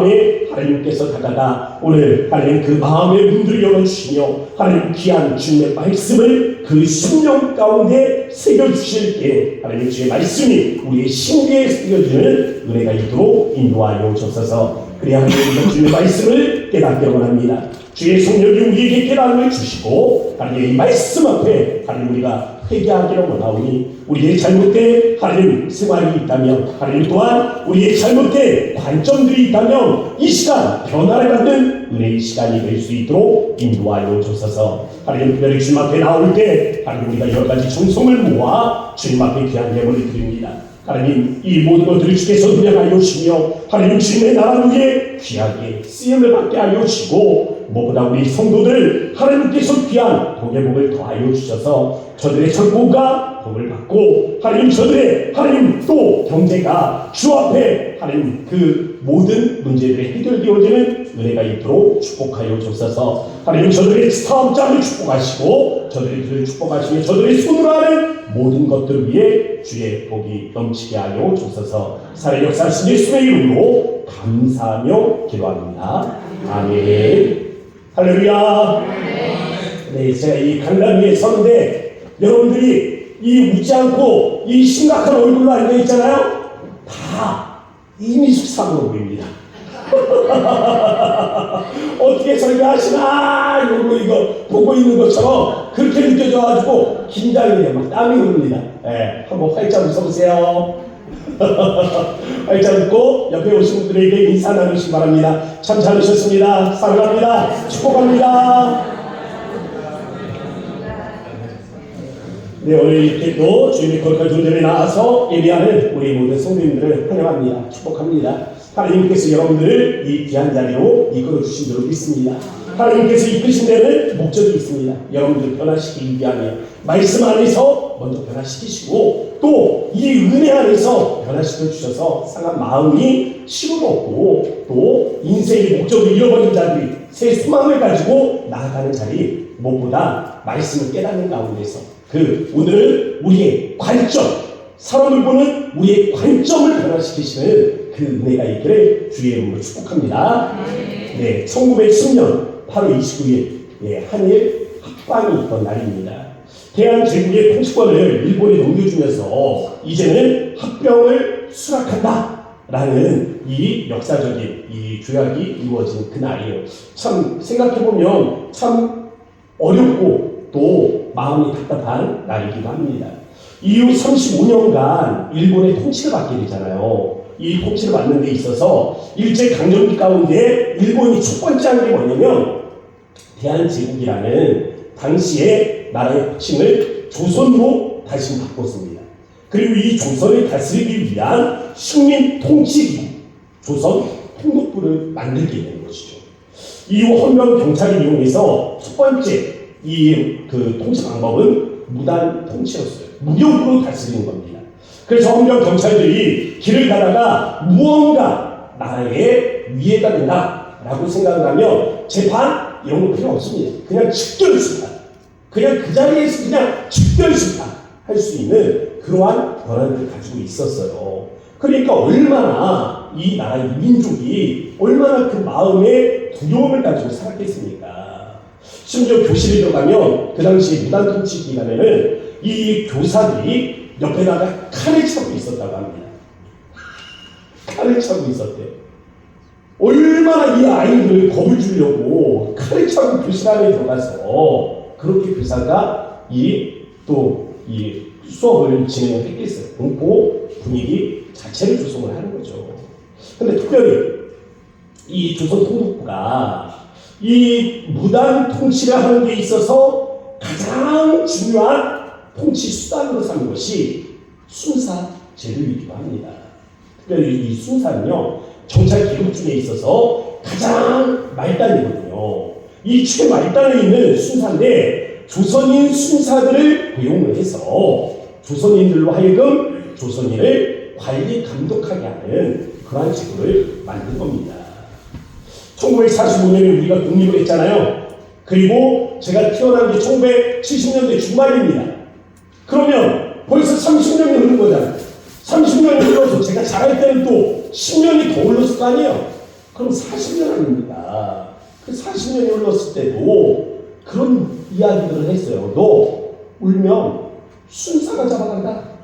마음에 하나님께서 다가가 오늘 하나님 그 마음의 문들을 열어주시며 하나님 귀한 주님의 말씀을 그 심령 가운데 새겨주실 때 하나님 주의 말씀이 우리의 심기에 새겨주는 은혜가 있도록 인도하여 주옵소서. 그래야 하나님 주의 말씀을 깨닫게 원합니다. 주의 성령이 우리에게 깨달음을 주시고 하나님의 이 말씀 앞에 하나님 우리가 회개하기를 원하오니 우리의 잘못된 하나님 생활이 있다면 하나님 또한 우리의 잘못된 관점들이 있다면 이 시간 변화를 받는 은혜의 시간이 될 수 있도록 인도하여 주소서. 하나님 특별히 주님 앞에 나올 때 하나님 우리가 여러 가지 정성을 모아 주님 앞에 귀한 예물을 드립니다. 하나님 이 모든 것들을 주께서 누려하여 주시며 하나님 주님의 나라 위에 귀하게 쓰임을 받게 하여 주시고 무엇보다 우리 성도들 하나님께서 귀한 복의 더하여 주셔서 저들의 창고가 복을 받고 하나님 저들의 하나님 또 경제가 주 앞에 하나님 그 모든 문제들이 해결되어지는 은혜가 있도록 축복하여 주셔서 하나님 저들의 사업장을 축복하시고 저들의 축복하시며 저들의 손으로 하는 모든 것들 위에 주의 복이 넘치게 하여 주셔서 살의 역사하신 예수의 이름으로 감사하며 기도합니다. 아멘. 할렐루야. 네, 제가 이 강단 위에 서는데 여러분들이 이 웃지 않고 이 심각한 얼굴로 앉아있잖아요. 다 이미숙 사모입니다. 어떻게 설교하시나 이거 보고 있는 것처럼 그렇게 느껴져가지고 긴장이 돼요. 막 땀이 흐릅니다. 네, 한번 활짝 웃어보세요. 활짝 웃고 옆에 오신 분들에게 인사 나누시기 바랍니다. 참 잘하셨습니다. 사랑합니다. 축복합니다. 네, 오늘 이렇게 또 주님의 거룩한 존재에 나와서 예배하는 우리 모든 성도님들을 환영합니다. 축복합니다. 하나님께서 여러분들을 이 귀한 자리로 이끌어 주신 줄로 믿습니다. 하나님께서 이끄신 데는 목적이 있습니다. 여러분들을 변화시키기 위하여 말씀 안에서 먼저 변화시키시고 또 이 은혜 안에서 변화시켜 주셔서 상한 마음이 치유를 얻고 또 인생의 목적을 잃어버린 자들이 새 소망을 가지고 나아가는 자리 무엇보다 말씀을 깨닫는 가운데서 그 오늘은 우리의 관점 사람을 보는 우리의 관점을 변화시키시는 그 은혜가 있기를 주의 이름으로 축복합니다. 네, 1910년 8월 29일 한일 합방이 있던 날입니다. 대한제국의 통치권을 일본에 넘겨주면서 이제는 합병을 수락한다 라는 이 역사적인 이 조약이 이루어진 그날이에요. 참 생각해보면 참 어렵고 또 마음이 답답한 날이기도 합니다. 이후 35년간 일본의 통치를 받게 되잖아요. 이 통치를 받는 데 있어서 일제강점기 가운데 일본이 첫 번째 한 게 뭐냐면 대한제국이라는 당시의 나라의 호칭을 조선으로 다시 바꿨습니다. 그리고 이 조선을 다스리기 위한 식민 통치기구 조선 통독부를 만들게 된 것이죠. 이후 헌병 경찰을 이용해서 첫 번째 그 통치 방법은 무단 통치였어요. 무력으로 다스리는 겁니다. 그래서 헌병 경찰들이 길을 가다가 무언가 나라의 위해가 된다라고 생각하면 재판 이런 거 필요 없습니다. 그냥 즉결수사, 그냥 그 자리에서 그냥 즉결수사 할 수 있는 그러한 권한을 가지고 있었어요. 그러니까 얼마나 이 나라의 민족이 얼마나 그 마음에 두려움을 가지고 살았겠습니까? 심지어 교실에 들어가면 그 당시 무단 통치 기간에는 이 교사들이 옆에다가 칼을 차고 있었다고 합니다. 칼을 차고 있었대요. 얼마나 이 아이들을 겁을 주려고 칼을 차고 교실 안에 들어가서 그렇게 교사가 이 수업을 진행을 했겠어요. 공포 분위기 자체를 조성을 하는 거죠. 근데 특별히 이 조선 통독부가 이 무단 통치를 하는 데 있어서 가장 중요한 통치 수단으로 삼은 것이 순사 제도이기도 합니다. 특별히 이 순사는요, 경찰 기록 중에 있어서 가장 말단이거든요. 이 최말단에 있는 순사인데 조선인 순사들을 고용을 해서 조선인들로 하여금 조선인을 관리 감독하게 하는 그러한 제도를 만든 겁니다. 1945년에 우리가 독립을 했잖아요. 그리고 제가 태어난 게 1970년대 중반입니다. 그러면 벌써 30년이 흐른 거잖아요. 30년이 흘러서 제가 자랄 때는 또 10년이 더 흘렀을 거 아니에요. 그럼 40년 아닙니까? 그 40년이 흘렀을 때도 그런 이야기들을 했어요. 너 울면 순사가 잡아간다.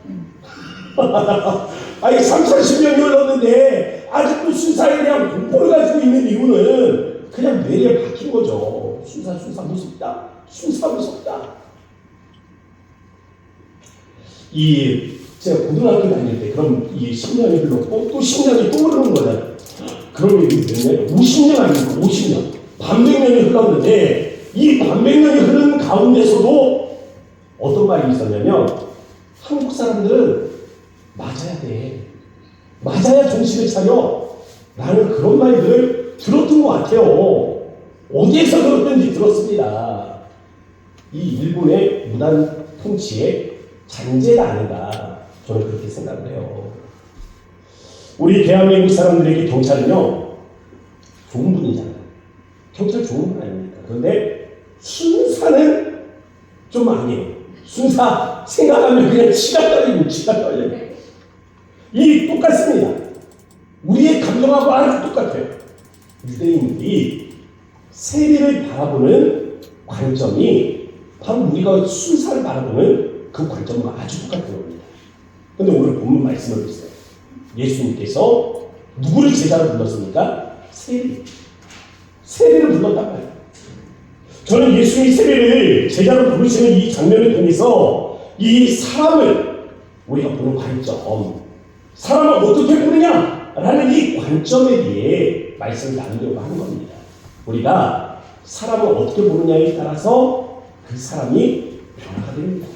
아니 30-40년이 흘렀는데 아직도 순사에 대한 공포를 가지고 있는 이유는 그냥 뇌에 박힌 거죠. 순사 무섭다. 순사 무섭다. 제가 고등학교 다닐 때 그럼 이 10년이 흘렀고 또 10년이 또 흐르는 거잖아요. 그러면 이게 몇 년? 50년 아닙니까? 50년. 반백년이 흘렀는데 이 반백년이 흐른 가운데서도 어떤 말이 있었냐면 한국 사람들은 맞아야 돼. 맞아야 정신을 차려. 라는 그런 말들을 들었던 것 같아요. 어디에서 들었든지 들었습니다. 이 일본의 무단 통치의 잔재가 아닌가 저는 그렇게 생각을 해요. 우리 대한민국 사람들에게 경찰은요 좋은 분이잖아요. 경찰 좋은 분 아닙니까? 그런데 순사는 좀 아니에요. 순사 생각하면 그냥 치가 떨려요. 이 똑같습니다. 우리의 감정하고 아주 똑같아요. 유대인들이 세리를 바라보는 관점이 바로 우리가 순사를 바라보는 그 관점과 아주 똑같은 겁니다. 그런데 오늘 본문 말씀을 보세요. 예수님께서 누구를 제자로 불렀습니까? 세리를 불렀단 말이에요. 저는 예수님이 세리를 제자로 부르시는 이 장면을 통해서 이 사람을 우리가 보는 관점, 사람을 어떻게 보느냐라는 이 관점에 대해 말씀을 나누려고 하는 겁니다. 우리가 사람을 어떻게 보느냐에 따라서 그 사람이 변화가 됩니다.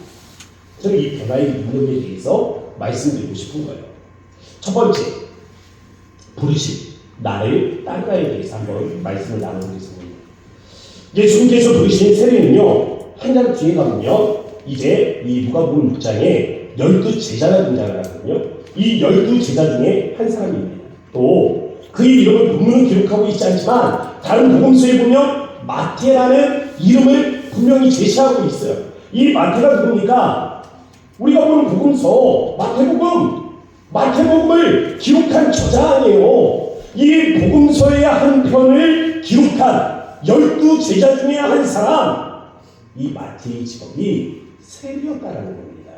저는 이 변화의 능력에 대해서 말씀드리고 싶은 거예요. 첫 번째, 부르심, 나를 따르라에 대해서 한번 말씀을 나눠보겠습니다. 예수님께서 부르신 세례는요, 한 장 뒤에 가면요, 이제 이 누가복음 6장에 12 제자가 등장을 하거든요. 이 12 제자 중에 한 사람입니다. 또 그의 이름을 본문은 기록하고 있지 않지만 다른 복음서에 보면 마태라는 이름을 분명히 제시하고 있어요. 이 마태가 누굽니까? 우리가 보는 복음서 마태복음을 기록한 저자 아니에요. 이 복음서의 한 편을 기록한 12 제자 중에 한 사람, 이 마태의 직업이 세리였다라는 겁니다.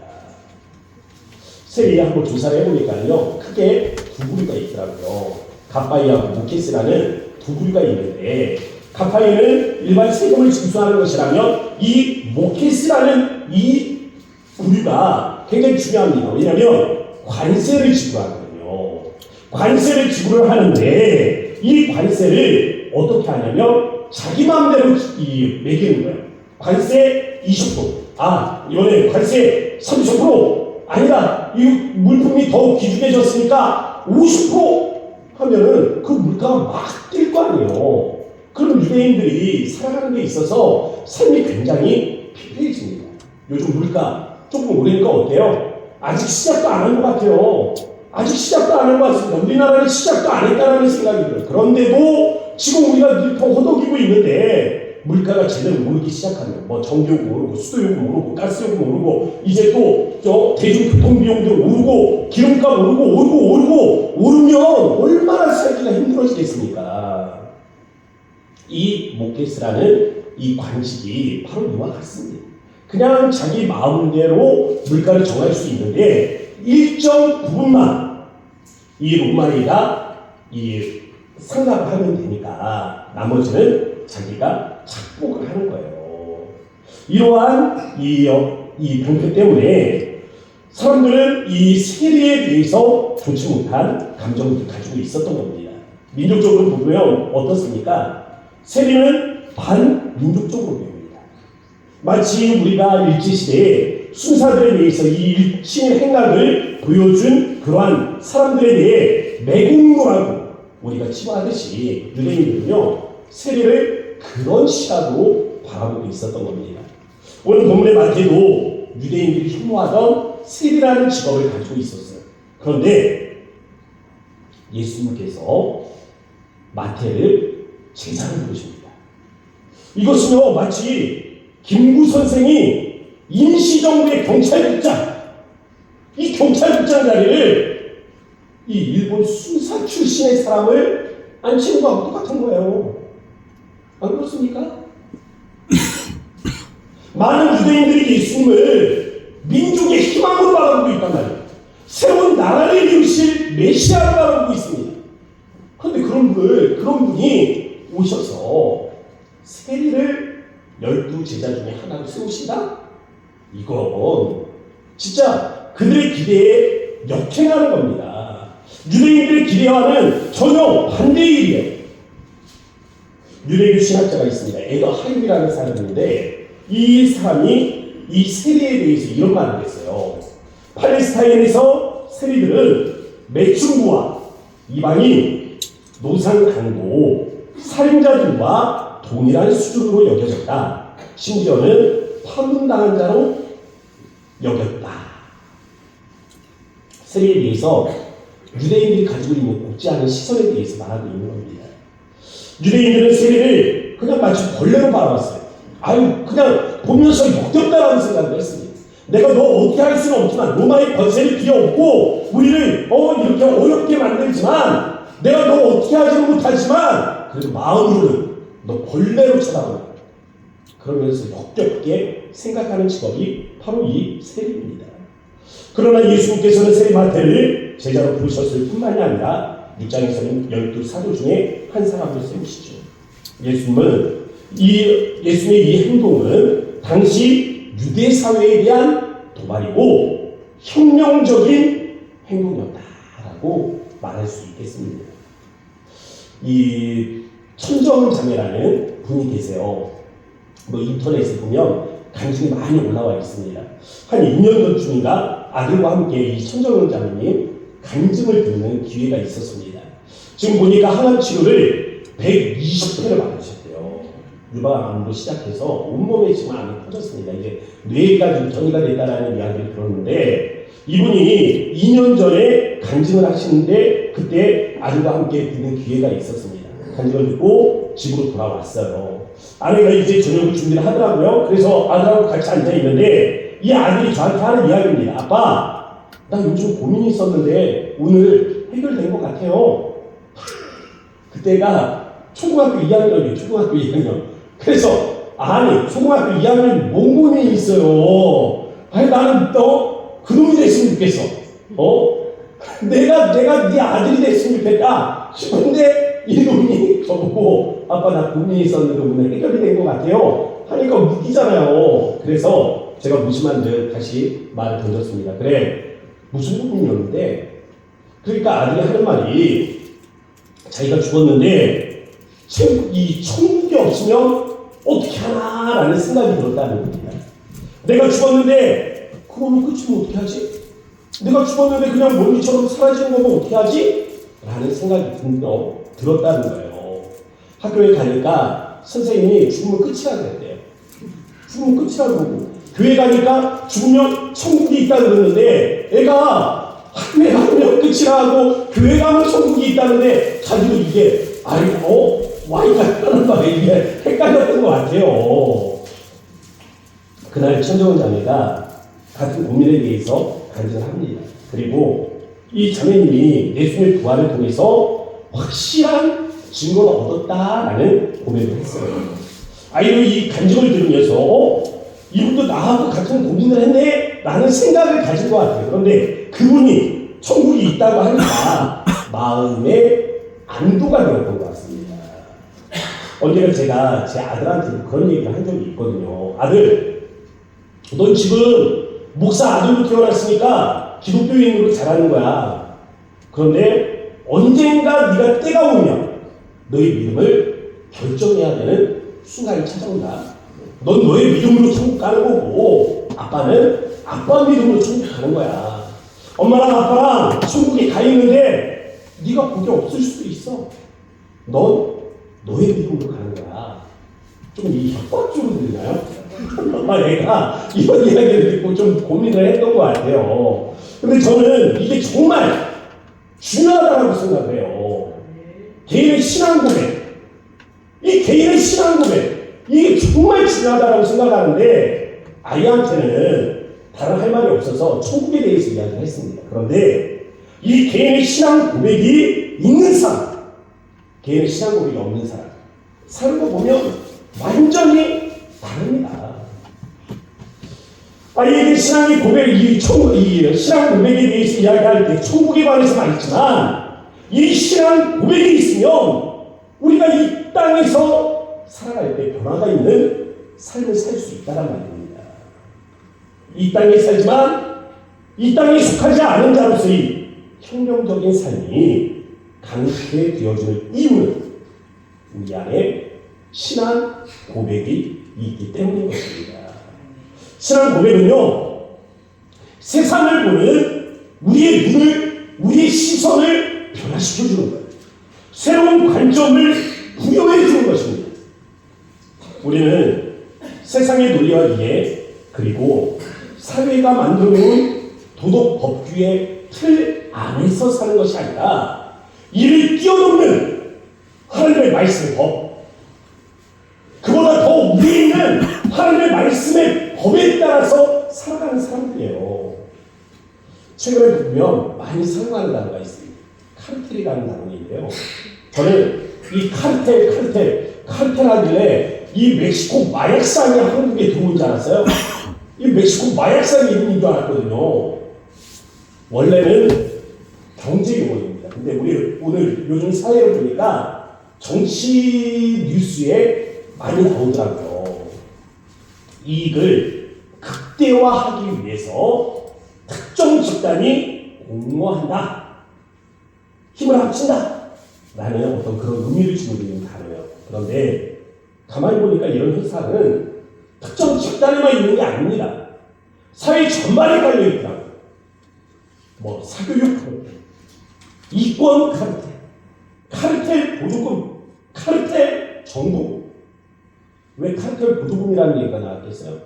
세리에 한번 조사를 해보니까요, 크게 두 부류가 있더라고요. 갑바이하고 모케스라는 두 부류가 있는데, 갑바이는 일반 세금을 징수하는 것이라면 이 모케스라는 이 부류가 굉장히 중요합니다. 왜냐하면 관세를 지불하거든요. 관세를 지불을 하는데 이 관세를 어떻게 하냐면 자기 마음대로 매기는 거예요. 관세 20%. 이번에 관세 30% 아니다. 이 물품이 더욱 귀중해졌으니까 50% 하면은 그 물가가 막 뛸 거 아니에요. 그럼 유대인들이 살아가는 데 있어서 삶이 굉장히 피폐해집니다. 요즘 물가 조금 오르니까 어때요? 아직 시작도 안 한 것 같아요. 아직 시작도 안 한 것 같습니다. 우리나라는 시작도 안 했다는 생각이 들어요. 그런데도 지금 우리가 늘 더 허덕이고 있는데 물가가 제대로 오르기 시작하면 전기요금 오르고 수도요금 오르고 가스요금 오르고 이제 또 대중교통 비용도 오르고 기름값 오르고 오르면 얼마나 살기가 힘들어지겠습니까? 이 모케스라는 이 관직이 바로 이와 같습니다. 그냥 자기 마음대로 물가를 정할 수 있는데 일정 부분만 이 로마리가 상납을 하면 되니까 나머지는 자기가 착복을 하는 거예요. 이러한 이 병폐 때문에 사람들은 이 세리에 대해서 좋지 못한 감정을 가지고 있었던 겁니다. 민족적으로 보면 어떻습니까? 세리는 반민족적으로 보입니다. 마치 우리가 일제시대에 순사들에 대해서 이 일신의 행각을 보여준 그러한 사람들에 대해 매국노라고 우리가 치부하듯이 유대인들은요 세리를 그런 시각으로 바라보고 있었던 겁니다. 오늘 본문의 마태도 유대인들이 혐오하던 세리라는 직업을 가지고 있었어요. 그런데 예수님께서 마태를 제자로 부르십니다. 이것은요 마치 김구 선생이 임시정부의 경찰국장, 이 경찰국장 자리를 이 일본 수사 출신의 사람을 안 치는 거하고 똑같은 거예요. 안 그렇습니까? 많은 유대인들이 예수님을 민족의 희망으로 바라보고 있단 말이에요. 새로운 나라를 이루실 메시아로 바라보고 있습니다. 그런데 그런 분이 오셔서 세리를 12제자 중에 하나로 세우신다? 이건 진짜 그들의 기대에 역행하는 겁니다. 유대인들의 기대와는 전혀 반대의 일이에요. 유대교 신학자가 있습니다. 에더 하임이라는 사람인데 이 사람이 이 세리에 대해서 이런 말을 했어요. 팔레스타인에서 세리들은 매춘부와 이방인, 노상강도, 살인자들과 동일한 수준으로 여겨졌다. 심지어는 파문당한 자로 여겼다. 세리에 대해서 유대인들이 가지고 있는 곱지 않은 시선에 대해서 말하고 있는 겁니다. 유대인들은 세리를 그냥 마치 벌레로 바라봤어요. 아유, 그냥 보면서 역겹다라는 생각을 했습니다. 내가 너 어떻게 할 수는 없지만 로마의 권세를 비워없고 우리를 이렇게 어렵게 만들지만 내가 너 어떻게 하지는 못하지만 그래도 마음으로는 너 벌레로 쳐다본다. 그러면서 역겹게 생각하는 직업이 바로 이 세리입니다. 그러나 예수님께서는 세리 마태를 제자로 부르셨을 뿐만이 아니라 6장에서는 12 사도 중에 한 사람을 세우시죠. 예수님의 이 행동은 당시 유대 사회에 대한 도발이고 혁명적인 행동이었다라고 말할 수 있겠습니다. 이 천정자매라는 분이 계세요. 인터넷에 보면 간증이 많이 올라와 있습니다. 한 2년 전쯤인가 아들과 함께 이 천정자매님 간증을 듣는 기회가 있었습니다. 지금 보니까 항암 치료를 120회를 받으셨대요. 유방암으로 시작해서 온몸에 지금 암이 퍼졌습니다. 이제 뇌까지 전이가 됐다라는 이야기를 들었는데 이분이 2년 전에 간증을 하시는데 그때 아들과 함께 듣는 기회가 있었습니다. 간증을 듣고 집으로 돌아왔어요. 아내가 이제 저녁을 준비를 하더라고요. 그래서 아들하고 같이 앉아있는데 이 아들이 저한테 하는 이야기입니다. 아빠, 나 요즘 고민이 있었는데 오늘 해결된 것 같아요. 그때가 초등학교 2학년이에요. 초등학교 2학년. 그래서 아니 초등학교 2학년이 뭔 고민이 있어요. 아니 나는 그놈이 됐으면 좋겠어. 내가 네 아들이 됐으면 좋겠다 싶은데 이놈이 저보고 아빠 나 고민이 있었는데 오늘 해결이 된 것 같아요 하니까 웃기잖아요. 그래서 제가 무심한 듯 다시 말을 던졌습니다. 그래 무슨 고민이었는데? 그러니까 아들이 하는 말이 자기가 죽었는데 이 천국이 없으면 어떻게 하나라는 생각이 들었다는 겁니다. 내가 죽었는데 그러면 끝이면 어떻게 하지? 내가 죽었는데 그냥 먼지처럼 사라지는 거면 어떻게 하지? 라는 생각이 들었다는 거예요. 학교에 가니까 선생님이 죽으면 끝이라고 그랬대요. 죽으면 끝이라고 그러고 교회 가니까 죽으면 천국이 있다고 그러는데 애가 학교에 가면 끝이라고 교회 가면 천국이 있다는데 자기도 이게 와이가 하는 거에 이게 헷갈렸던 것 같아요. 그날 천정은 자매가 같은 고민에 대해서 간증을 합니다. 그리고 이 자매님이 예수님의 부활을 통해서 확실한 증거를 얻었다라는 고백을 했어요. 아이도 이 간증을 들으면서 이분도 나하고 같은 고민을 했네 라는 생각을 가진 것 같아요. 그런데 그분이 천국이 있다고 하니까 마음에 안도가 되었던 것 같습니다. 언젠가 제가 제 아들한테 그런 얘기를 한 적이 있거든요. 아들, 넌 지금 목사 아들로 태어났으니까 기독교인으로 자라는 거야. 그런데 언젠가 네가 때가 오면 너의 믿음을 결정해야 되는 순간이 찾아온다. 넌 너의 믿음으로 천국 가는 거고 아빠는 아빠 믿음으로 천국 가는 거야. 엄마랑 아빠랑 천국에 가 있는데 네가 거기 없을 수도 있어. 넌 너의 믿음으로 가는 거야. 좀 이 협박적으로 들리나요? 내가 이런 이야기를 듣고 좀 고민을 했던 것 같아요. 근데 저는 이게 정말 중요하다고 생각을 해요. 개인의 신앙 고백, 이 개인의 신앙 고백, 이게 정말 중요하다고 생각하는데 아이한테는 다른 할 말이 없어서 천국에 대해서 이야기를 했습니다. 그런데 이 개인의 신앙 고백이 있는 사람, 개인의 신앙 고백이 없는 사람 사는 거 보면 완전히 다릅니다. 이게 신앙의 고백, 이 신앙 고백에 대해서 이야기할 때 천국에 관해서 말했지만 이 신앙 고백이 있으면 우리가 이 땅에서 살아갈 때 변화가 있는 삶을 살 수 있다는 말입니다. 이 땅에 살지만 이 땅에 속하지 않은 자로서의 혁명적인 삶이 강해되어지는 이유는 우리 안에 신앙 고백이 있기 때문인 것입니다. 신앙 고백은요, 세상을 보는 우리의 눈을, 우리의 시선을 변화시켜주는 거예요. 새로운 관점을 부여해주는 것입니다. 우리는 세상의 논리와 이해, 그리고 사회가 만들어놓은 도덕 법규의 틀 안에서 사는 것이 아니라 이를 뛰어넘는 하나님의 말씀의 법, 그보다 더 위에 있는 하나님의 말씀의 법에 따라서 살아가는 사람들이에요. 최근에 보면 많이 사용하는 단어가 있습니다. 카르텔이라는 단어인데요. 저는 이 카르텔 하길래 이 멕시코 마약상이 한국에 들어온 줄 알았어요. 이 멕시코 마약상 이름인 줄 알았거든요. 원래는 경제 용어입니다. 근데 우리 오늘 요즘 사회를 보니까 정치 뉴스에 많이 나오더라고요. 이익을 극대화하기 위해서 특정 집단이 공모한다, 힘을 합친다 라는 어떤 그런 의미를 지니고 있는 단어예요. 그런데 가만히 보니까 이런 현상은 특정 집단에만 있는 게 아닙니다. 사회 전반에 깔려있더라고요. 사교육 카르텔, 이권 카르텔 보조금, 카르텔 정부. 왜 카르텔 보조금이라는 얘기가 나왔겠어요?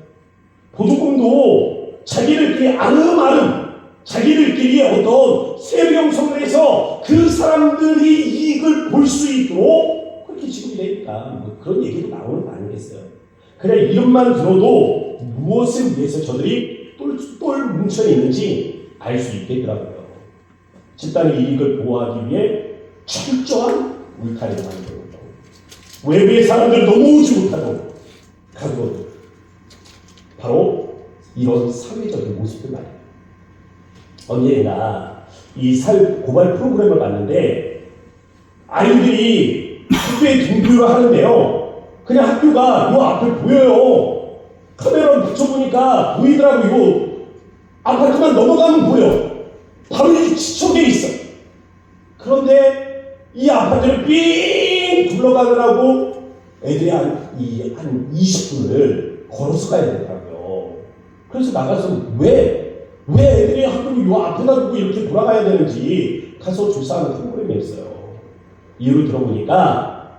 보조금도 자기들끼리 아름아름 자기들끼리 어떤 세력 형성을 해서 그 사람들이 이익을 볼 수 있도록 그렇게 지급이 되니까 그런 얘기도 나오는 거 아니겠어요? 그냥 이름만 들어도 무엇을 위해서 저들이 똘 뭉쳐 있는지 알 수 있겠더라고요. 집단의 이익을 보호하기 위해 철저한 울타리를 만들고 외부의 사람들 넘어오지 못하도록 가두어도 바로 이런 사회적인 모습들 말이에요. 언젠가 이 사회 고발 프로그램을 봤는데 아이들이 학교에 등교를 하는데요. 그냥 학교가 이 앞에 보여요. 카메라를 붙여보니까 보이더라고. 이거 아파트만 넘어가면 보여. 바로 이 지척에 있어. 그런데 이 아파트를 삥 둘러가느라고 애들이 한 20분을 걸어서 가야 되더라고요. 그래서 나가서 왜 애들이 학교를 요 앞에다 두고 이렇게 돌아가야 되는지 가서 조사하는 프로그램이 있어요. 이유를 들어보니까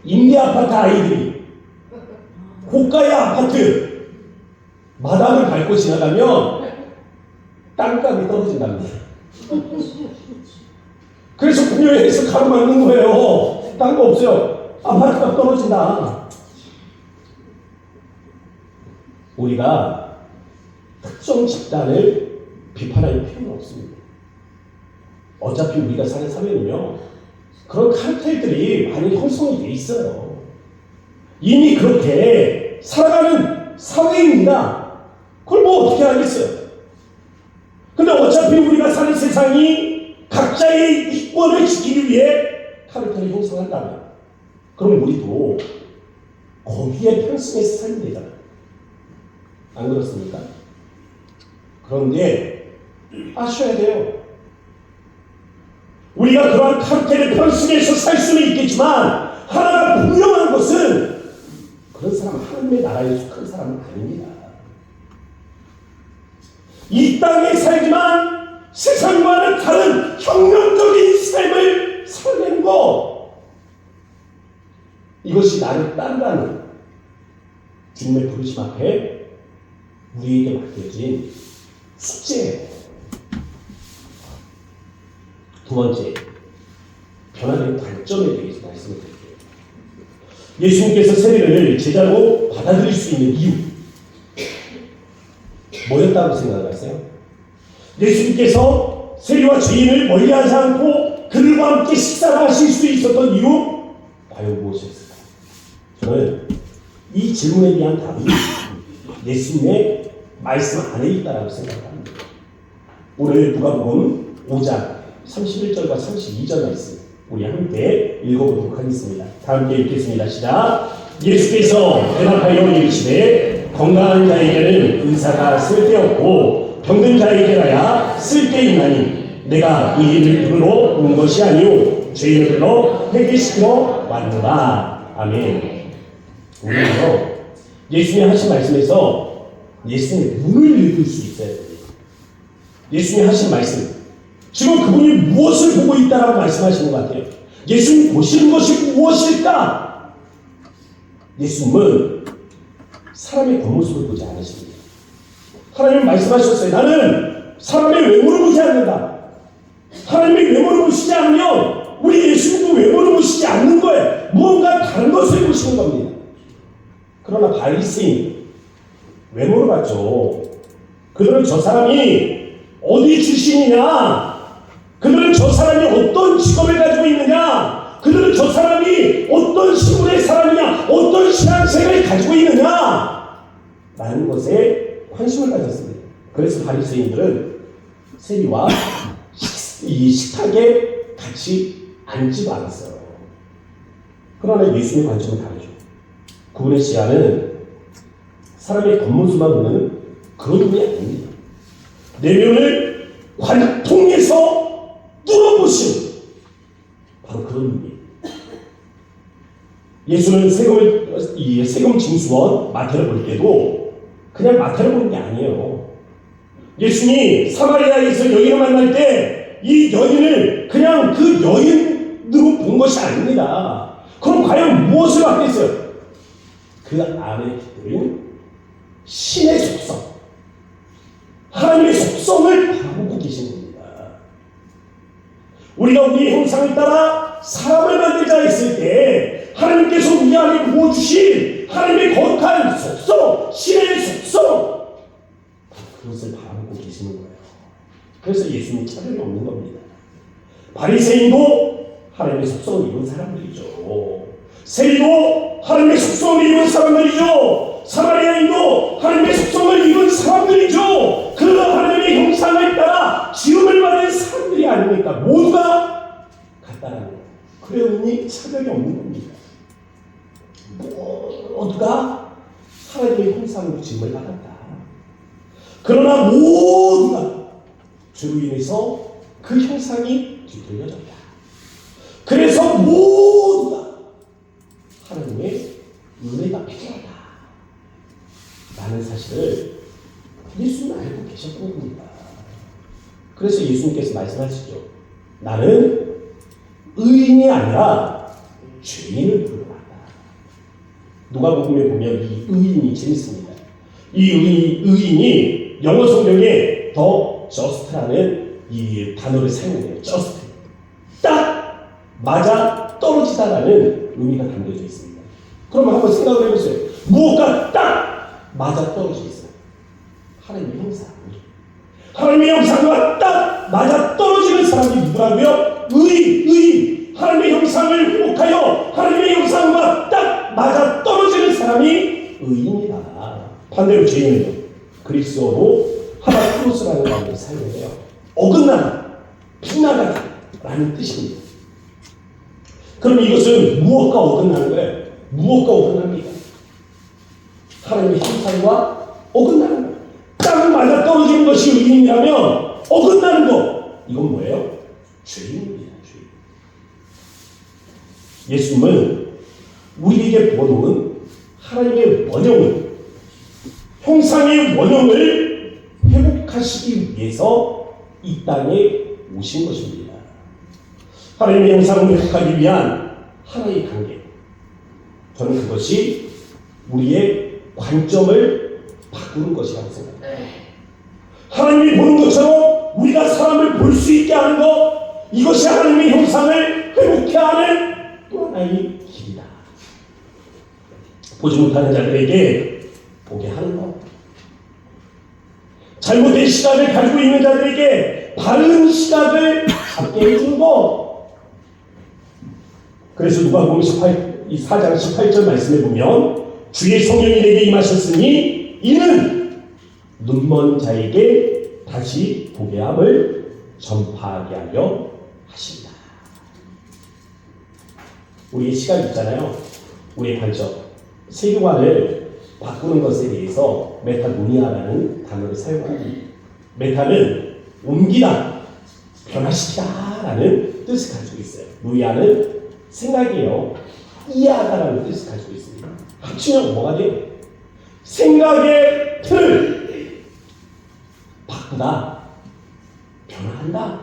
임대 아파트 아이들이 고가의 아파트 마당을 밟고 지나가면 땅값이 떨어진답니다. 그래서 분여해서 가로막는 거예요. 딴 거 없어요. 아파트값 떨어진다. 우리가 특정 집단을 비판할 필요는 없습니다. 어차피 우리가 사는 사회는요, 그런 카르텔들이 많이 형성이 돼 있어요. 이미 그렇게 살아가는 사회입니다. 그걸 어떻게 하겠어요? 근데 어차피 우리가 사는 세상이 각자의 이권을 지키기 위해 카르텔을 형성한다면, 그럼 우리도 거기에 편승해서 살면 되잖아요. 안 그렇습니까? 그런데 아셔야 돼요. 우리가 그러한 카르텔에 편승해서 살 수는 있겠지만 하나가 분명한 것은 그런 사람은 하나님의 나라에 속한 사람은 아닙니다. 이 땅에 살지만 세상과는 다른 혁명적인 삶을 살아내는 것, 이것이 나를 따르라는 주님의 부르심 앞에 우리에게 맡겨진 숙제예요. 두 번째, 변화된 관점에 대해서 말씀을 드릴게요. 예수님께서 세리를 제자로 받아들일 수 있는 이유 뭐였다고 생각하세요? 예수님께서 세리와 죄인을 멀리하지 않고 그들과 함께 식사를 하실 수 있었던 이유 과연 무엇이었을까? 저는 이 질문에 대한 답이 예수님의 말씀 안에 있다라고 생각합니다. 오늘 누가복음 5장 31절과 32절 말씀 우리 함께 읽어보도록 하겠습니다. 다 함께 읽겠습니다. 시작. 예수께서 대답하여 이르시되 건강한 자에게는 의사가 쓸데없고 병든 자에게라야 쓸데있나니 내가 의인을 부르러 온 것이 아니요 죄인을 불러 회개시키러 왔노라. 아멘. 오늘요 예수님이 하신 말씀에서 예수님의 눈을 읽을 수 있어야 됩니다. 예수님이 하신 말씀 지금 그분이 무엇을 보고 있다라고 말씀하시는 것 같아요. 예수님이 보시는 것이 무엇일까? 예수님은 사람의 겉모습을 보지 않으십니다. 하나님은 말씀하셨어요. 나는 사람의 외모를 보지 않는다. 하나님의 외모를 보시지 않으면 우리 예수님도 외모를 보시지 않는 거예요. 무언가 다른 것을 보시는 겁니다. 그러나 바리새인 외모를 봤죠. 그들은 저 사람이 어디 출신이냐? 그들은 저 사람이 어떤 직업을 가지고 있느냐? 그들은 저 사람이 어떤 신분의 사람이냐? 어떤 신앙생활을 가지고 있느냐? 라는 것에 관심을 가졌습니다. 그래서 바리새인들은 세리와 이 식탁에 같이 앉지 않았어요. 그러나 예수님의 관점은 다르죠. 그분의 시야는 사람의 겉모습만 보는 그런 눈이 아닙니다. 내면을 관통해서 뚫어보시는 바로 그런 눈이에요. 예수는 세금 징수원 마태를 볼 때도 그냥 마태를 보는 게 아니에요. 예수님이 사마리아에서 여인을 만날 때 이 여인을 그냥 그 여인으로 본 것이 아닙니다. 그럼 과연 무엇을 받겠어요? 그 안에 깃들은 신의 속성, 하나님의 속성을 바라보고 계신 겁니다. 우리가 우리의 형상을 따라 사람을 만들자 했을 때 하나님께서 우리 안에 부어주신 하나님의 거룩한 속성, 신의 속성, 그것을 바라보고 계시는 거예요. 그래서 예수님이 차별이 없는 겁니다. 바리새인도 하나님의 속성을 입은 사람들이죠. 세리도 하나님의 속성을 입은 사람들이죠. 사마리아인도 하나님의 속성을 입은 사람들이죠. 그 하나님의 형상을 따라 지음을 받은 사람들이 아닙니까? 모두가 같다라는 거예요. 그러니 차별이 없는 겁니다. 모두가 하나님의 형상으로 지음을 받았다. 그러나 모두가 죄로 인해서 그 형상이 뒤틀려졌다. 그래서 모두가 하나님의 은혜가 필요하다 라는 사실을 예수는 알고 계셨던 겁니다. 그래서 예수님께서 말씀하시죠. 나는 의인이 아니라 죄인을 부르러 왔다. 누가복음에 보면 이 의인이 재밌습니다. 이 의인이 영어 성경에 더 just라는 이 단어를 사용해요. just. 딱 맞아 떨어지다라는 의미가 담겨져 있습니다. 그러면 한번 생각을 해보세요. 무엇과 딱 맞아 떨어져 있어요? 하나님의 형상. 하나님의 형상과 딱 맞아 떨어지는 사람이 누구라고요? 의인. 하나님의 형상을 회복하여 하나님의 형상과 딱 맞아 떨어지는 사람이 의인이다. 반대로 죄인은요, 그리스어로 하바크로스라는 말을 사용해요. 어긋나다, 빗나가다 라는 뜻입니다. 그럼 이것은 무엇과 어긋나는 거예요? 무엇과 어긋납니까? 하나님의 형상과 어긋나는 거예요. 딱 맞아 떨어지는 것이 의인이라면 어긋나는 거, 이건 뭐예요? 죄인입니다. 죄인. 예수님은 우리에게 보여놓은 하나님의 원형을, 형상의 원형을 회복하시기 위해서 이 땅에 오신 것입니다. 하나님의 형상을 회복하기 위한 하나의 관계. 저는 그것이 우리의 관점을 바꾸는 것이라고 생각합니다. 하나님이 보는 것처럼 우리가 사람을 볼 수 있게 하는 것, 이것이 하나님의 형상을 회복해 하는 또 하나의 길이다. 보지 못하는 자들에게 보게 하는 것, 잘못된 시각을 가지고 있는 자들에게 바른 시각을 갖게 해주는 것, 그래서 누가복음 4장 18절 말씀에 보면 주의 성령이 내게 임하셨으니 이는 눈먼 자에게 다시 보게 함을 전파하게 하려 하신다. 우리의 시각 있잖아요. 우리의 관점, 세계관을 바꾸는 것에 대해서 메타노니아라는 단어를 사용합니다. 메타는 옮기다, 변화시키다라는 뜻을 가지고 있어요. 노이아는 생각이에요. 이해하다라는 뜻을 가지고 있습니다. 합치면 뭐가 돼요? 생각의 틀을 바꾸다, 변화한다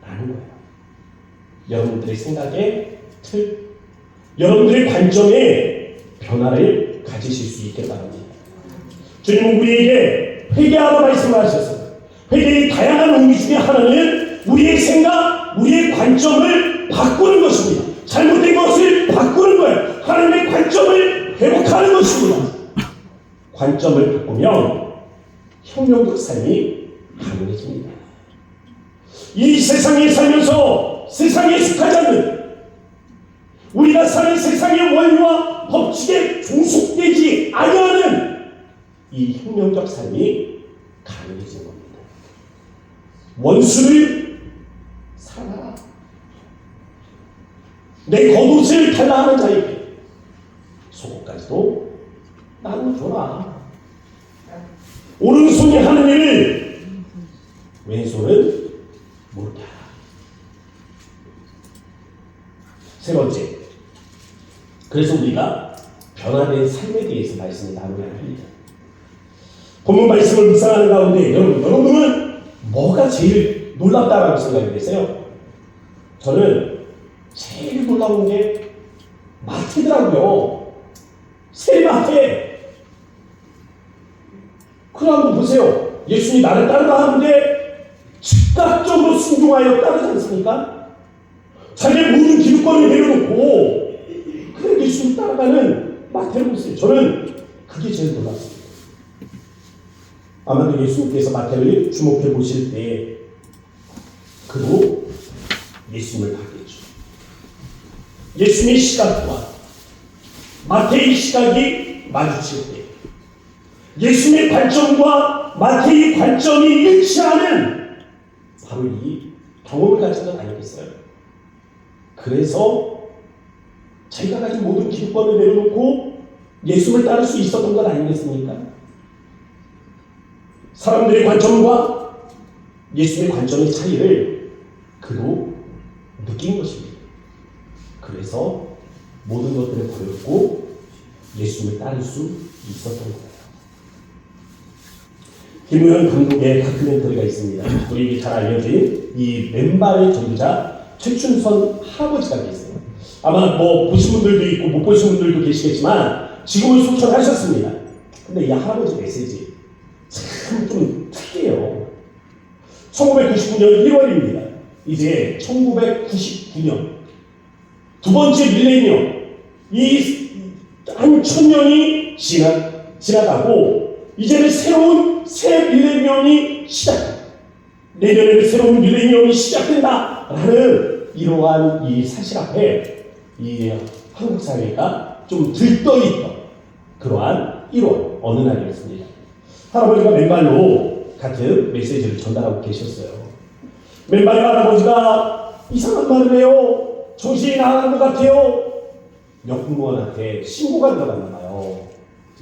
라는 거예요. 여러분들의 생각의 틀, 여러분들의 관점에 변화를 가지실 수 있게 바랍니다. 주님은 우리에게 회개하라 말씀을 하셨습니다. 회개의 다양한 의미 중에 하나는 우리의 생각, 우리의 관점을 바꾸는 것입니다. 잘못된 것을 바꾸는 거예요. 하나님의 관점을 회복하는 것입니다. 관점을 바꾸면 혁명적 삶이 가능해집니다. 이 세상에 살면서 세상에 속하지 않는, 우리가 사는 세상의 원리와 법칙에 종속되지 아니하는 이 혁명적 삶이 가능해지는 겁니다. 원수를 사랑하라. 내 겉옷을 달라 하는 자에게 속옷까지도 나눠줘라. 오른손이 하는 일을 왼손은 모르게 하라. 세 번째, 그래서 우리가 변화된 삶에 대해서 말씀을 나누어야 합니다. 본문 말씀을 묵상하는 가운데 여러분은 뭐가 제일 놀랍다라고 생각이 되세요? 저는 제일 놀라운 게 마태더라고요. 세리마태. 그럼 한번 보세요. 예수님이 나를 따르라 하는데 즉각적으로 순종하여 따르지 않습니까? 자기의 모든 기득권을 내려놓고 그냥 예수님 따라가는 마태를 보세요. 저는 그게 제일 놀랐습니다. 아마도 예수님께서 마태를 주목해 보실 때 그도 예수님을 봤겠죠. 예수님의 시각과 마태의 시각이 마주칠 때 예수님의 관점과 마태의 관점이 일치하는 바로 이 경험을 가진 것 아니겠어요? 그래서 자기가 가진 모든 기득권을 내려놓고 예수님을 따를 수 있었던 것 아니겠습니까? 사람들의 관점과 예수님의 관점의 차이를 그도 느낀 것입니다. 그래서 모든 것들을 버렸고 예수님을 따를 수 있었던 거예요. 김우현 감독의 다큐멘터리가 있습니다. 우리에게 잘 알려진 이 맨발의 전도자 최춘선 할아버지가 계세요. 아마 보신 분들도 있고 못 보신 분들도 계시겠지만 지금은 소천하셨습니다. 근데 이 할아버지 메시지 참 좀 특이해요. 1999년 1월입니다. 이제 1999년 두 번째 밀레니엄, 이 한 1000년이 지나가고 이제는 새로운 새 밀레니엄이 내년에는 새로운 밀레니엄이 시작된다라는 이러한 이 사실 앞에 이 한국 사회가 좀 들떠있던 그러한 1월 어느 날이었습니다. 할아버지가 맨발로 같은 메시지를 전달하고 계셨어요. 맨발의 할아버지가 이상한 말을 해요. 정신이 나가는 것 같아요. 영무원한테 신고가 들어갔나 봐요.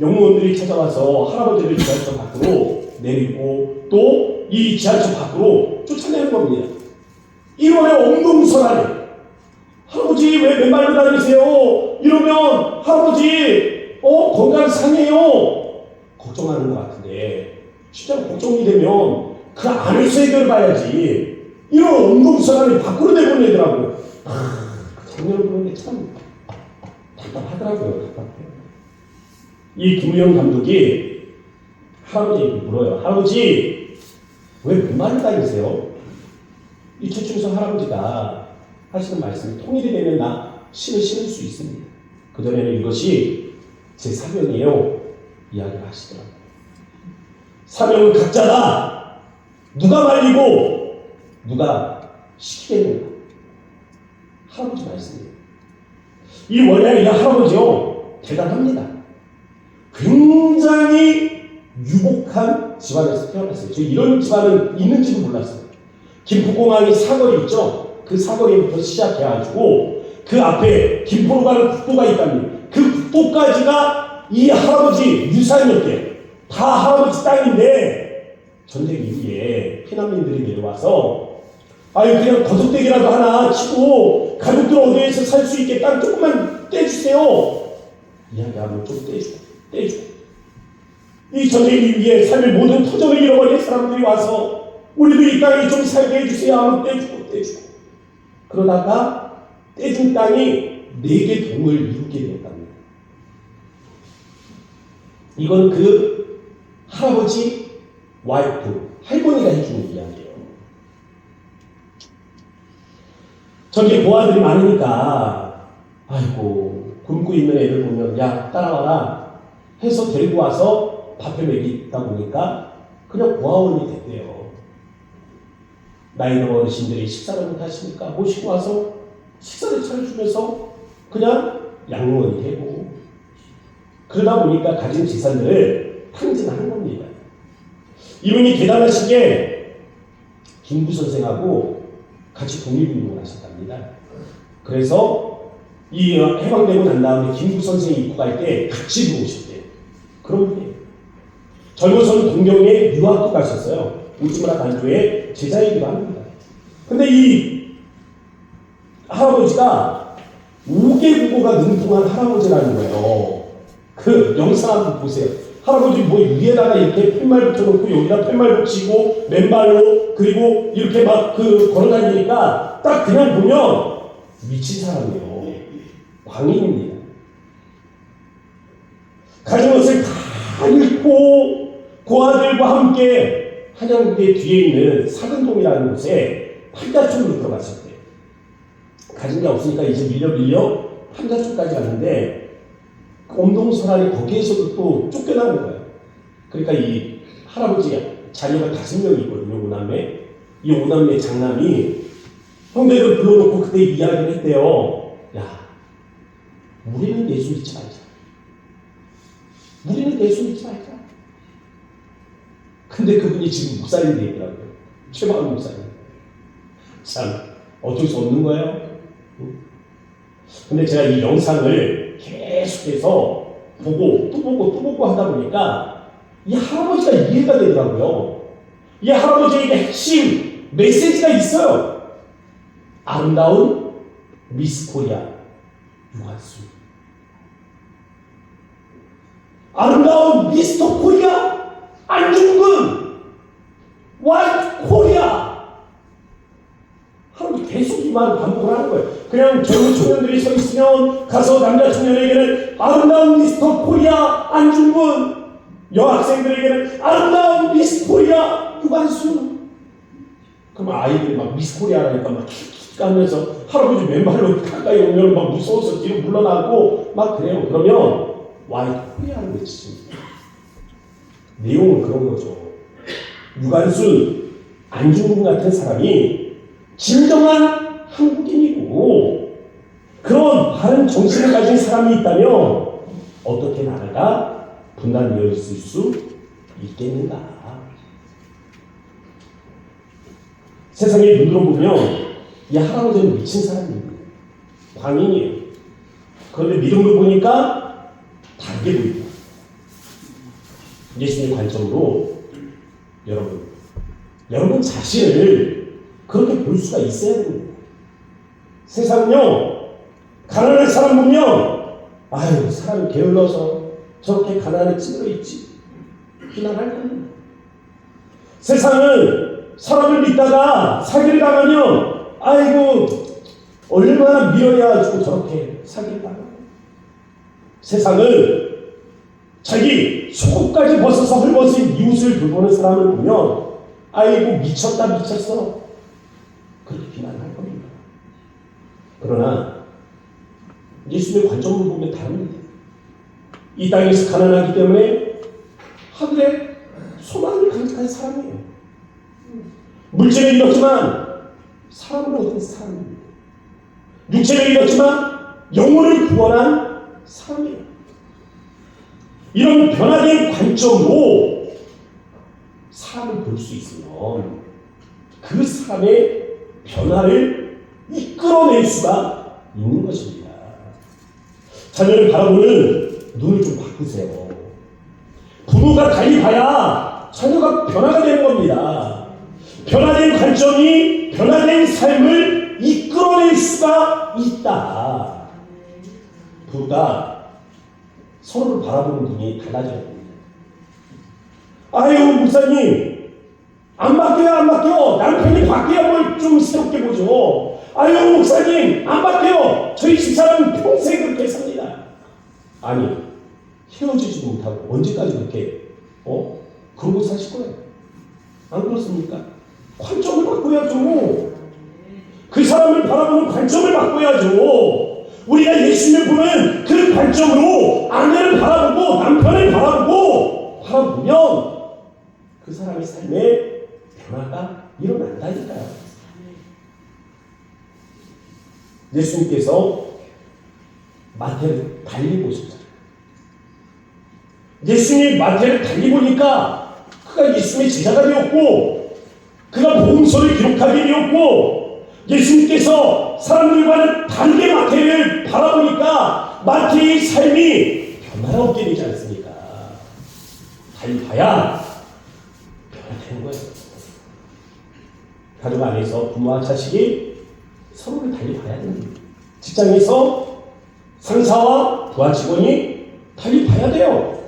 영무원들이 찾아와서 할아버지를 지하철 밖으로 내리고 또 이 지하철 밖으로 쫓아내는 겁니다. 1월에 엉덩설하네. 할아버지 왜 맨발로 다니세요? 이러면 할아버지 건강 상해요. 걱정하는 것 같은데 진짜 걱정이 되면 그 안에서 해결을 봐야지. 이런 엉덩설하네 밖으로 내보내더라고요. 그 장면을 보는데 참 답답하더라고요. 답답해요. 이 김우영 감독이 할아버지에게 물어요. 할아버지 왜 맨발로 다니세요? 이 최충성 할아버지가 하시는 말씀이 통일이 되면 나 신을 신을 수 있습니다. 그전에는 이것이 제 사명이에요. 이야기를 하시더라고요. 사명은 각자다. 누가 말리고 누가 시키겠는가. 할아버지 말씀이에요. 이 원래 이 할아버지요 대단합니다. 굉장히 유복한 집안에서 태어났어요. 저 이런 집안은 있는지도 몰랐어요. 김포공항이 사거리 있죠? 그 사거리부터 시작해가지고 그 앞에 김포로 가는 국도가 있답니다. 그 국도까지가 이 할아버지 유산이었대요. 다 할아버지 땅인데 전쟁 이후에 피난민들이 내려와서 아유 그냥 거석대기라도 하나 치고 가족들 어디에서 살 수 있게 땅 조금만 떼주세요. 이야기하면 좀 떼주고 이 전쟁 이후에 삶의 모든 터전을 잃어버린 사람들이 와서 우리도 이 땅에 좀 살게 해주세요 하면 떼주고 그러다가 떼준 땅이 4개 동을 이루게 되었답니다. 이건 그 할아버지 와이프 할머니가 해주는 이야기예요. 전에 고아들이 많으니까 아이고 굶고 있는 애들 보면 야 따라와라 해서 데리고 와서 밥을 먹이다 보니까 그냥 고아원이 됐대요. 나이 든 어르신들이 식사를 못하시니까 모시고 와서 식사를 차려주면서 그냥 양로원이 되고 그러다 보니까 가진 재산들을 탕진한 겁니다. 이분이 대단하신 게 김구 선생하고 같이 독립운동을 하셨답니다. 그래서 이 해방되고 난 다음에 김구 선생이 입국할 때 같이 들어오셨대요. 그런 분이에요. 젊어서는 동경에 유학도 가셨어요. 우즈무라 단조의 제자이기도 합니다. 근데 이 할아버지가 5개 국어가 능통한 할아버지라는 거예요. 그 영상 한번 보세요. 할아버지 뭐 위에다가 이렇게 팻말 붙여놓고 여기다 팻말 붙이고 맨발로 그리고 이렇게 막 그 걸어다니니까 딱 그냥 보면 미친 사람이에요. 광인입니다. 가진 것을 다 잃고 고아들과 함께 한양대 뒤에 있는 사근동이라는 곳에 판자촌으로 들어갔었대요. 가진 게 없으니까 이제 밀려 판자촌까지 갔는데 엄동설안이 거기에서도 또 쫓겨나는 거예요. 그러니까 이 할아버지 자녀가 5명이 있거든요. 오남매. 이 오남매 장남이 형제를 불러놓고 그때 이야기를 했대요. 야, 우리는 예수 믿지 말자. 우리는 예수 믿지 말자. 근데 그분이 지금 목사님이 되더라고요. 최마을 목사님. 참 어쩔 수 없는 거예요. 근데 제가 이 영상을 계속해서 보고 또 보고 하다 보니까 이 할아버지가 이해가 되더라고요. 이 할아버지에게 핵심 메시지가 있어요. 아름다운 미스 코리아 유한수. 아름다운 미스터 코리아 안중근 와이트 코리아. 할아버지 계속 이 말을 반복을 하는 거예요. 그냥 젊은 청년들이 서 있으면 가서 남자 청년에게는 아름다운 미스터 코리아 안중근, 여학생들에게는 아름다운 미스 코리아 유관순. 그럼 아이들이 막 미스 코리아라니까 막 킥킥 하면서 할아버지 맨발로 가까이 오면 막 무서워서 뒤로 물러나고 막 그래요. 그러면 와이트 코리아를 외치십니다. 내용은 그런 거죠. 유관순, 안중근 같은 사람이 진정한 한국인이고 그런 바른 정신을 가진 사람이 있다면 어떻게 나라가 분단되어 있을 수 있겠는가. 세상에 눈으로 보면 이 할아버지는 미친 사람입니다. 광인이에요. 그런데 믿음으로 보니까 다르게 보입니다. 예수님의 관점으로 여러분 자신을 그렇게 볼 수가 있어야 됩니다. 세상은요, 가난한 사람 보면 아유 사람이 게을러서 저렇게 가난에 찌들어 있지 비난할 겁니다. 세상은 사람을 믿다가 사기를 당하면 아이고 얼마나 미련해가지고 저렇게 사기를 당하고, 세상은 자기 속옷까지 벗어서 헐벗은 이웃을 돌보는 사람을 보면 아이고 미쳤어 그렇게 비난할 겁니다. 그러나 예수님의 관점으로 보면 다릅니다. 이 땅에서 가난하기 때문에 하늘에 소망을 간직한 사람이에요. 물질을 잃었지만 사람을 얻은 사람입니다. 육체를 잃었지만 영혼을 구원한 사람이에요. 이런 변화된 관점으로 사람을 볼 수 있으면 그 사람의 변화를 이끌어낼 수가 있는 것입니다. 자녀를 바라보는 눈을 좀 바꾸세요. 부모가 달리 봐야 자녀가 변화가 되는 겁니다. 변화된 관점이 변화된 삶을 이끌어낼 수가 있다. 부부가 서로를 바라보는 눈이 달라져야 됩니다. 아유, 목사님, 안 바뀌어요, 안 바뀌어. 남편이 바뀌어야 뭘 좀 새롭게 보죠. 아유, 목사님, 안 바뀌어요. 저희 집사람은 평생 그렇게 삽니다. 아니, 헤어지지 못하고 언제까지 그렇게 그러고 사실 거예요? 안 그렇습니까? 관점을 바꿔야죠. 그 사람을 바라보는 관점을 바꿔야죠. 우리가 예수님을 보는 그 관점으로 아내를 바라보고 남편을 바라보면 그 사람의 삶에 변화가 일어난다니까요. 예수님께서 마태를 달리 보셨잖아요. 예수님이 마태를 달리 보니까 그가 예수님의 제자가 되었고 그가 복음서를 기록하게 되었고 예수님께서 사람들과는 다르게 마태를 바라보니까 마태의 삶이 변화가 없게 되지 않습니까? 달리 봐야 변화되는 거예요. 가족 안에서 부모와 자식이 서로를 달리 봐야 됩니다. 직장에서 상사와 부하 직원이 달리 봐야 돼요.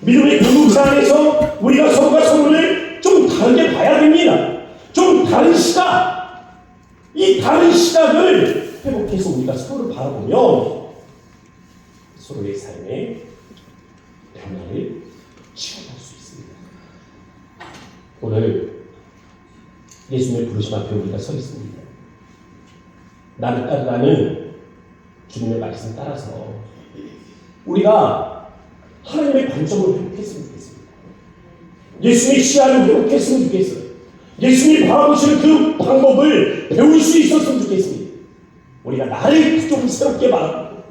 믿음의 공동체 안에서 우리가 서로가 서로를 좀 다르게 봐야 됩니다. 좀 다른 시각, 이 다른 시각을 회복해서 우리가 서로를 바라보면 서로의 삶에 변화를 취할 수 있습니다. 오늘 예수님의 부르심 앞에 우리가 서 있습니다. 나를 따르라는 주님의 말씀 따라서 우리가 하나님의 관점을 회복했으면 좋겠습니다. 예수님의 시야를 회복했으면 좋겠어요. 예수님이 바라보시는 그 방법을 배울 수 있었으면 좋겠습니다. 우리가 나를 좀 새롭게 바라보고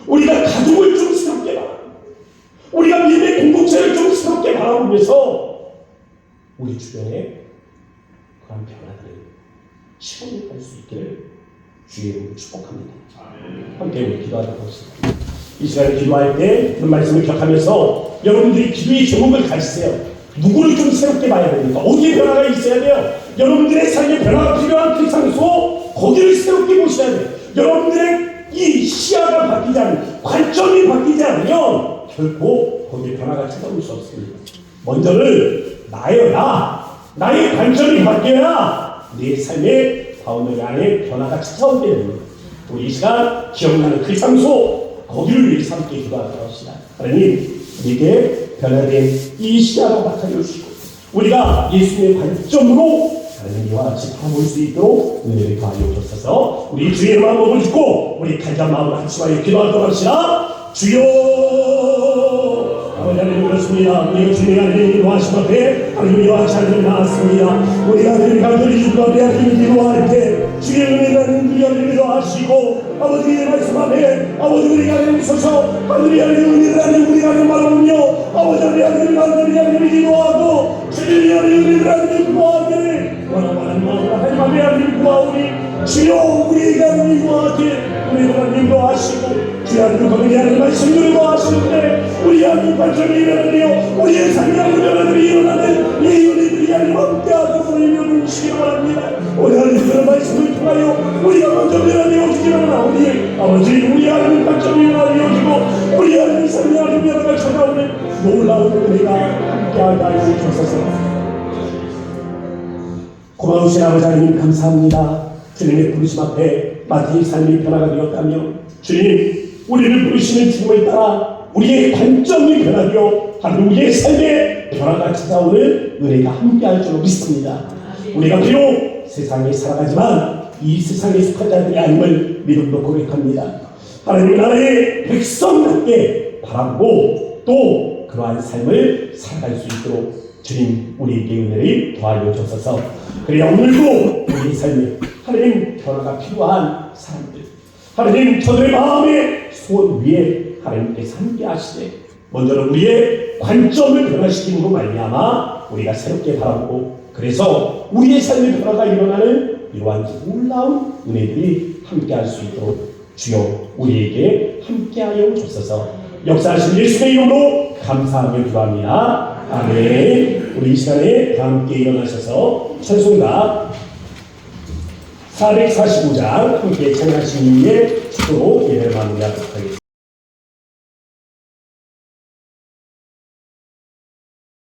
우리가 가족을 좀 새롭게 바라보고 우리가 믿음의 공동체를 좀 새롭게 바라보면서 우리 주변에 그런 변화들을 체험할 수 있기를 주의 이름으로 축복합니다. 함께 우리 기도하도록 하겠습니다. 이 시간에 기도할 때 그런 말씀을 기억하면서 여러분들이 기도의 제목을 가지세요. 누구를 좀 새롭게 봐야 됩니까? 어디에 변화가 있어야 돼요? 여러분들의 삶에 변화가 필요한 그 장소, 거기를 새롭게 보셔야 돼요. 여러분들의 이 시야가 바뀌지 않으면, 관점이 바뀌지 않으면 결코 거기에 변화가 찾아올 수 없습니다. 먼저는 나의 관점이 바뀌어야 내 삶의 바운더리 안에 변화가 찾아오게 됩니다. 우리 이 시간 기억나는 그 장소, 거기를 위해서 함께 기도하도록 합시다. 하나님, 우리에게 변화된 이 시야로 맡아주시고 우리가 예수님의 관점으로 하나님 이와 같이 바라볼 수 있도록 은혜를 더하여 주옵소서. 우리 주의 마음을 듣고 우리 간절한 마음을 합심하여 기도하도록 합시다. 주여, 아버지 하나님 그렇습니다. 우리가 주님의 하나님 기도하심 앞에 하나님 이와 같이 하나님 나왔습니다. 우리가 늘 간절히 주님과 하나님 기도할 때 주의 은혜가 우리 하나님 기도하시고 아버지의 말씀 앞에 아버지 우리가 하나님 서서 하늘이 하나님 은혜를 하나님 우리가 하나님 바라보며 아버지 하나님 간절히 하나님 기도하고 주님의 하나님 은혜를 하나님 구하기를 원하는 마음으로 하나님 앞에 하나님 구하오니 주여 우리에게 하나님 구하기를 우리 하나님도 하시고 주의 하나님 거기에 하나님 말씀들도 하시는데 우리 하나님 관점이 일어나며 우리의 삶이 하나님 변화들이 일어나는 이 은혜들이 하나님 함께하도록 우리를 주시기 바랍니다. 오늘 하나님 그런 말씀을 통하여 우리가 먼저 변화되어지기를 원하오니 아버지 우리 하나님 관점이 변화되어지고 우리 하나님 삶이 하나님 변화가 찾아오는 놀라운 은혜가 함께하게 하여 주옵소서. 고마우신 아버지 하나님 감사합니다. 주님의 부르심 앞에 마태의 삶이 변화가 되었다며 주님 우리를 부르시는 주님을 따라 우리의 관점이 변화되어 하나님 우리의 삶에 변화가 찾아오는 은혜가 함께할 줄 믿습니다. 우리가 비록 세상에 살아가지만 이 세상에 속한 자들이 아님을 믿음으로 고백합니다. 하나님 나라의 백성답게 바라보고 또 그러한 삶을 살아갈 수 있도록 주님 우리에게 은혜를 더하여 주옵소서. 그래야 오늘도 우리 삶에 하나님 변화가 필요한 사람들 하나님 저들의 마음의 소원 위에 하나님께서 함께 하시되 먼저는 우리의 관점을 변화시키는 것 말미암아 우리가 새롭게 바라보고 그래서 우리의 삶의 변화가 일어나는 이러한 놀라운 은혜들이 함께할 수 있도록 주여 우리에게 함께하여 주소서. 역사하신 예수의 이름으로 감사하며 기도합니다. 아멘. 우리 이 시간에 다 함께 일어나셔서 찬송가 445장 함께 찬양하신 이후에 축도로 예배를 마무리하도록 하겠습니다.